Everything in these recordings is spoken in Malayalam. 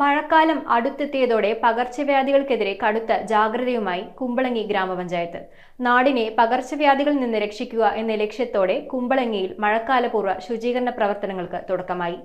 മഴക്കാലം അടുത്തെത്തിയതോടെ പകർച്ചവ്യാധികൾക്കെതിരെ കടുത്ത ജാഗ്രതയുമായി കുമ്പളങ്ങി ഗ്രാമപഞ്ചായത്ത്. നാടിനെ പകർച്ചവ്യാധികളിൽ നിന്ന് രക്ഷിക്കുക എന്ന ലക്ഷ്യത്തോടെ കുമ്പളങ്ങിയിൽ മഴക്കാലപൂർവ്വ ശുചീകരണ പ്രവർത്തനങ്ങൾക്ക് തുടക്കമായി.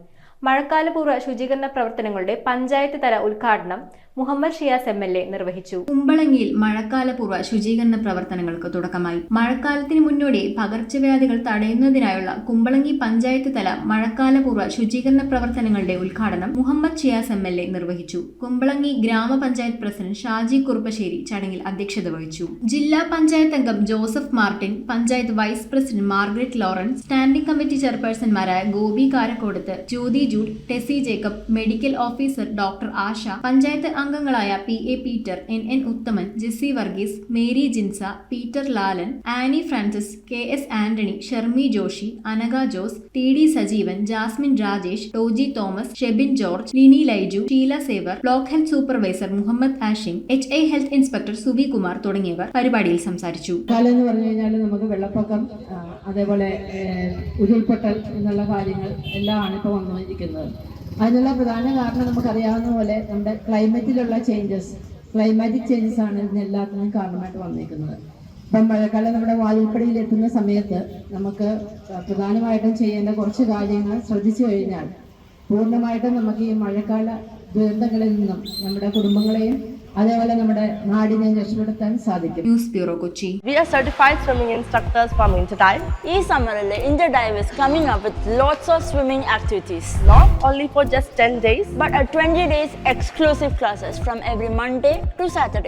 മഴക്കാലപൂർവ്വ ശുചീകരണ പ്രവർത്തനങ്ങളുടെ പഞ്ചായത്ത് തല ഉദ്ഘാടനം മുഹമ്മദ് ഷിയാസ് MLA നിർവഹിച്ചു. കുമ്പളങ്ങിയിൽ മഴക്കാലപൂർവ്വ ശുചീകരണ പ്രവർത്തനങ്ങൾക്ക് തുടക്കമായി. മഴക്കാലത്തിന് മുന്നോടി പകർച്ചവ്യാധികൾ തടയുന്നതിനായുള്ള കുമ്പളങ്ങി പഞ്ചായത്ത് തല മഴക്കാലപൂർവ്വ ശുചീകരണ പ്രവർത്തനങ്ങളുടെ ഉദ്ഘാടനം മുഹമ്മദ് ഷിയാസ് MLA നിർവഹിച്ചു. കുമ്പളങ്ങി ഗ്രാമപഞ്ചായത്ത് പ്രസിഡന്റ് ഷാജി കുറുപ്പശ്ശേരി ചടങ്ങിൽ അധ്യക്ഷത വഹിച്ചു. ജില്ലാ പഞ്ചായത്ത് അംഗം Joseph Martin, panchayat vice president Margaret Lawrence, standing committee ചെയർപേഴ്സൺമാരായ ഗോപി കാരക്കോടത്ത്, Jyothi Jude, Tessy Jacob, medical officer doctor Asha, panchayat അംഗങ്ങളായ PA Peter, NN Uthaman, Jessy Varghese, Mary Jinsa, Peter Lalan, Annie Francis, KS Antony, Shermi Joshi, Anagha Jose, TD Sajeevan, Jasmine Rajesh, Toji Thomas, Shebin George, Lini Laiju, Sheela Sevar, block health supervisor Muhammad Ashim, HA health inspector Subi Kumar തുടങ്ങിയവർ പരിപാടിയിൽ സംസാരിച്ചു. എന്ന് പറഞ്ഞു കഴിഞ്ഞാൽ നമുക്ക് വെള്ളപ്പൊക്കം, അതേപോലെ ഉരുൾപൊട്ടൽ എന്നുള്ള കാര്യങ്ങൾ എല്ലാമാണ് ഇപ്പോൾ വന്നുകൊണ്ടിരിക്കുന്നത്. അതിനുള്ള പ്രധാന കാരണം നമുക്കറിയാവുന്ന പോലെ നമ്മുടെ ക്ലൈമറ്റിലുള്ള ക്ലൈമാറ്റിക് ചേഞ്ചസ് ആണ് ഇതിനെല്ലാത്തിനും കാരണമായിട്ട് വന്നിരിക്കുന്നത്. ഇപ്പം മഴക്കാലം നമ്മുടെ വാതിൽപ്പടിയിൽ എത്തുന്ന സമയത്ത് നമുക്ക് പ്രധാനമായിട്ടും ചെയ്യേണ്ട കുറച്ച് കാര്യങ്ങൾ ശ്രദ്ധിച്ചു കഴിഞ്ഞാൽ പൂർണ്ണമായിട്ടും നമുക്ക് ഈ മഴക്കാല ദുരന്തങ്ങളിൽ നിന്നും നമ്മുടെ കുടുംബങ്ങളെയും അതേപോലെ നമ്മുടെ നാടിനെ രക്ഷപ്പെടുത്താൻ സാധിക്കും. News bureau, Kochi. We are certified swimming instructors from Interdive. ഈ സമ്മറിൽ Interdive is coming up with lots of swimming activities. Not only for just 10 days, but 20 days exclusive classes from every Monday to Saturday.